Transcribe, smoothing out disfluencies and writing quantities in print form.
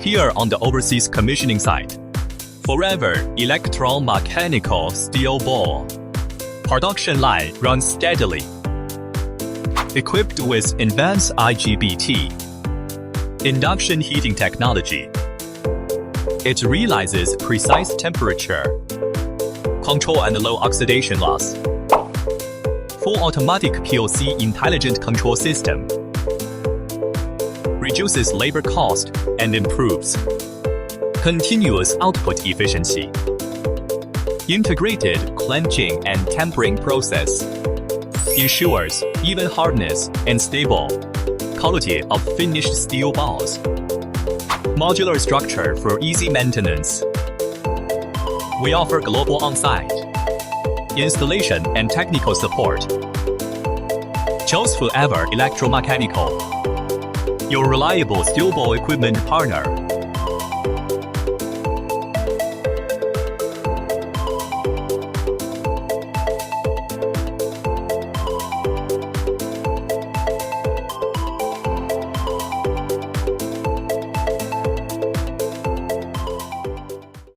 Here on the overseas commissioning site, Forever Electromechanical Steel Ball. Production line runs steadily. Equipped with advanced IGBT, induction heating technology. It realizes precise temperature, control and low oxidation loss. Full automatic PLC intelligent control system. Reduces labor cost and improves continuous output efficiency. Integrated clenching and tempering process ensures even hardness and stable quality of finished steel balls. Modular structure for easy maintenance. We offer global on-site installation and technical support. Choose Forever Electromechanical, your reliable steel ball equipment partner.